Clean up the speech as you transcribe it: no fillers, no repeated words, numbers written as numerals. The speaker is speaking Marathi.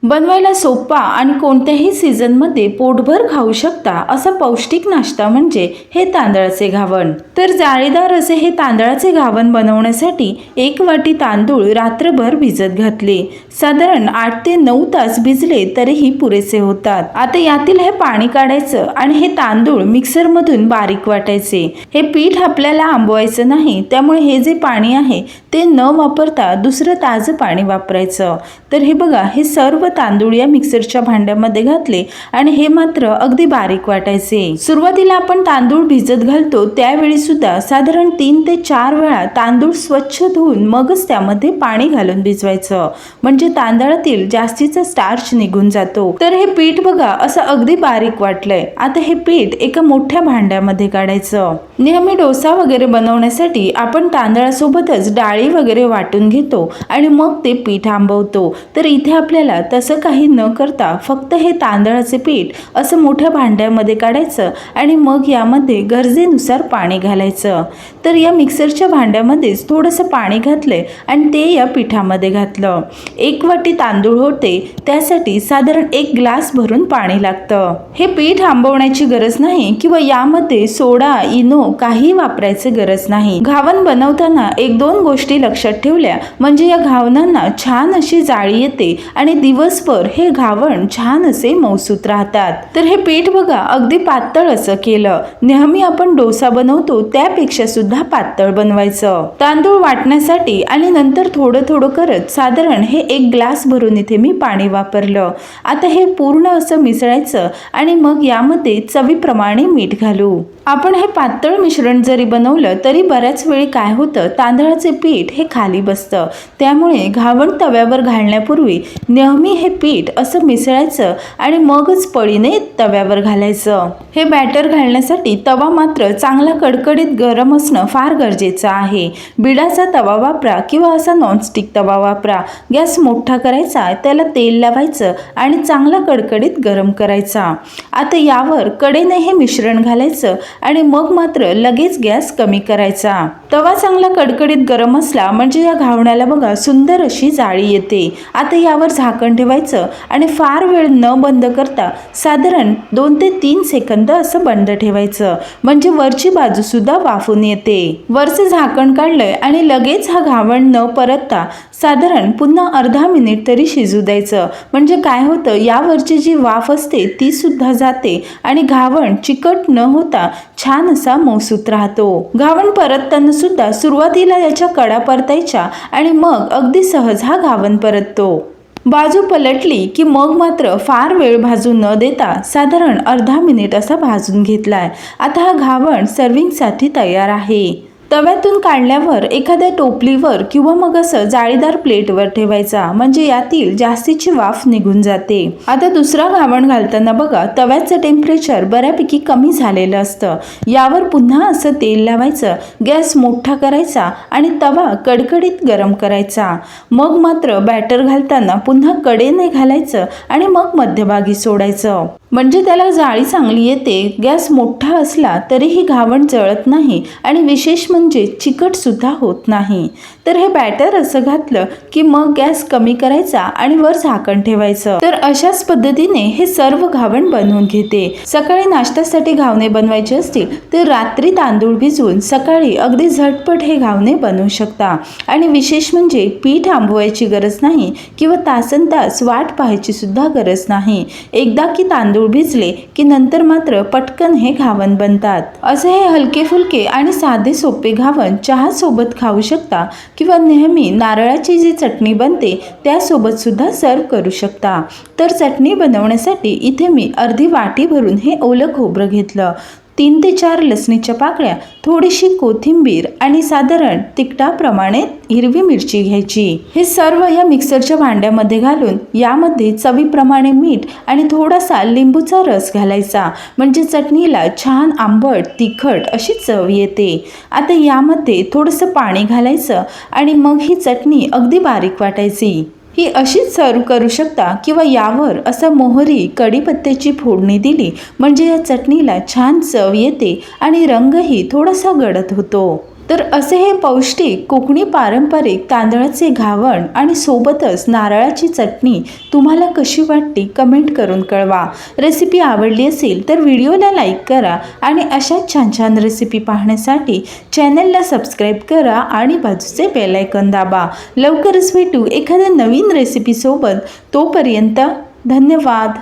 बनवायला सोपा आणि कोणत्याही सीझनमध्ये पोटभर खाऊ शकता असा पौष्टिक नाश्ता म्हणजे हे तांदळाचे घावण। तर जाळीदार असे हे तांदळाचे घावण बनवण्यासाठी 1 वाटी तांदूळ रात्रभर भिजत घातले। साधारण 8 ते 9 तास भिजले तरीही पुरेसे होतात। आता यातील हे पाणी काढायचं आणि हे तांदूळ मिक्सर मधून बारीक वाटायचे। हे पीठ आपल्याला आंबवायचं नाही, त्यामुळे हे जे पाणी आहे ते न वापरता दुसरं ताजं पाणी वापरायचं। तर हे बघा, हे सर्व तांदूळ या मिक्सरच्या भांड्यामध्ये घातले आणि हे मात्र अगदी बारीक वाटायचे। सुरुवातीला आपण तांदूळ भिजत घालतो त्यावेळी सुद्धा साधारण 3 ते 4 वेळा तांदूळ स्वच्छ धुवून मगच त्यामध्ये पाणी घालून भिजवायचं, म्हणजे तांदळातील जास्तीचा स्टार्च निघून जातो। तर हे पीठ बघा असं अगदी बारीक वाटलंय। आता हे पीठ एका मोठ्या भांड्यामध्ये काढायचं। नेहमी डोसा वगैरे बनवण्यासाठी आपण तांदळासोबतच डाळी वगैरे वाटून घेतो आणि मग ते पीठ आंबवतो। तर इथे आपल्याला तसं काही न करता फक्त हे तांदळाचे पीठ असं मोठ्या भांड्यामध्ये काढायचं आणि मग यामध्ये गरजेनुसार पाणी घालायचं। तर या मिक्सरच्या भांड्यामध्येच थोडंसं पाणी घातलंय आणि ते या पिठामध्ये घातलं। 1 वाटी तांदूळ होते त्यासाठी साधारण 1 ग्लास भरून पाणी लागतं। हे पीठ आंबवण्याची गरज नाही किंवा यामध्ये सोडा, इनो काही वापरायची गरज नाही। घावण बनवताना 1-2 गोष्टी लक्षात ठेवल्या म्हणजे या घावणांना छान अशी जाळी येते आणि दिवसभर हे घावण छान असे मऊसूत राहतात। तर हे पीठ बघा अगदी पातळ असं केलं। नेहमी आपण डोसा बनवतो त्यापेक्षा सुद्धा पातळ बनवायचं। तांदूळ वाटण्यासाठी आणि नंतर थोडं थोडं करत साधारण हे 1 ग्लास भरून इथे मी पाणी वापरलं। आता हे पूर्ण असं मिसळायचं आणि मग यामध्ये चवीप्रमाणे मीठ घालू। आपण हे पातळ मिश्रण जरी बनवलं तरी बऱ्याच वेळी काय होतं, तांदळाचे पीठ हे खाली बसतं, त्यामुळे घावण तव्यावर घालण्यापूर्वी नेहमी हे पीठ असं मिसळायचं आणि मगच पळीने तव्यावर घालायचं। हे बॅटर घालण्यासाठी तवा मात्र चांगला कडकडीत गरम असणं फार गरजेचं आहे। बिडाचा तवा वापरा किंवा असा नॉनस्टिक तवा वापरा। गॅस मोठा करायचा, त्याला तेल लावायचं आणि चांगला कडकडीत गरम करायचा। आता यावर कडेने हे मिश्रण घालायचं आणि मग मात्र लगेच गॅस कमी करायचा। तवा चांगला कडकडीत गरम असला म्हणजे या घावण्याला बघा सुंदर अशी जाळी येते। आता यावर झाकण ठेवायचं आणि फार वेळ न बंद करता साधारण 2 ते 3 सेकंद असं बंद ठेवायचं, म्हणजे वरची बाजू सुद्धा वाफून येते। वरचं झाकण काढलंय आणि लगेच हा घावण न परतता साधारण पुन्हा अर्धा मिनिट तरी शिजू द्यायचं, म्हणजे काय होतं, यावरची जी वाफ असते ती सुद्धा जाते आणि घावण चिकट न होता छान असा मऊसूत राहतो। घावण परतताना सुद्धा सुरुवातीला याच्या कडा परतायच्या आणि मग अगदी सहज हा घावण परततो। बाजू पलटली की मग मात्र फार वेळ भाजून न देता साधारण अर्धा मिनिट असा भाजून घेतलाय। आता हा घावण सर्विंगसाठी तयार आहे। तव्यातून काढल्यावर एखाद्या टोपलीवर किंवा मग असं जाळीदार प्लेटवर ठेवायचा, म्हणजे यातील जास्तीची वाफ निघून जाते। आता दुसरा घावण घालताना बघा तव्याचं टेम्परेचर बऱ्यापैकी कमी झालेलं असतं। यावर पुन्हा असं तेल लावायचं, गॅस मोठा करायचा आणि तवा कडकडीत गरम करायचा। मग मात्र बॅटर घालताना पुन्हा कडेने घालायचं आणि मग मध्यभागी सोडायचं, म्हणजे त्याला जाळी चांगली येते। गॅस मोठा असला तरीही घावण जळत नाही आणि विशेष म्हणजे चिकट सुद्धा होत नाही। तर हे बॅटर असं घातलं की मग गॅस कमी करायचा आणि वर झाकण ठेवायचं। तर अशाच पद्धतीने हे सर्व घावण बनवून घेते। सकाळी नाश्त्यासाठी घावणे बनवायचे असतील तर रात्री तांदूळ भिजवून सकाळी अगदी झटपट हे घावणे बनवू शकता आणि विशेष म्हणजे पीठ आंबवायची गरज नाही किंवा तासनतास वाट पाहायची सुद्धा गरज नाही। एकदा की तांदूळ भिजले की नंतर मात्र पटकन हे घावण बनतात। असे हे हलके फुलके आणि साधे सोपे घावण चहा सोबत खाऊ शकता किंवा नेहमी नारळाची जी चटणी बनते त्यासोबत सुद्धा सर्व करू शकता। तर चटणी बनवण्यासाठी इथे मी अर्धी वाटी भरून हे ओलं खोबरं घेतलं, 3 ते 4 लसणीच्या पाकळ्या, थोडीशी कोथिंबीर आणि साधारण तिखटाप्रमाणे हिरवी मिरची घ्यायची। हे सर्व या मिक्सरच्या भांड्यामध्ये घालून यामध्ये चवीप्रमाणे मीठ आणि थोडासा लिंबूचा रस घालायचा, म्हणजे चटणीला छान आंबट तिखट अशी चव येते। आता यामध्ये थोडंसं पाणी घालायचं आणि मग ही चटणी अगदी बारीक वाटायची। ही अशीच सर्व करू शकता किंवा यावर असं मोहरी कढीपत्त्याची फोडणी दिली म्हणजे या चटणीला छान चव येते आणि रंगही थोडासा गडद होतो। तर असे हे पौष्टिक कोकणी पारंपरिक तांदळाचे घावण आणि सोबतच नारळाची चटणी तुम्हाला कशी वाटते कमेंट करून कळवा. रेसिपी आवडली असेल तर व्हिडिओला लाईक करा आणि अशाच छान छान रेसिपी पाहण्यासाठी चॅनलला सबस्क्राईब करा आणि बाजूचे बेल आयकॉन दाबा. लवकरच भेटू एखाद्या नवीन रेसिपीसोबत. तोपर्यंत धन्यवाद.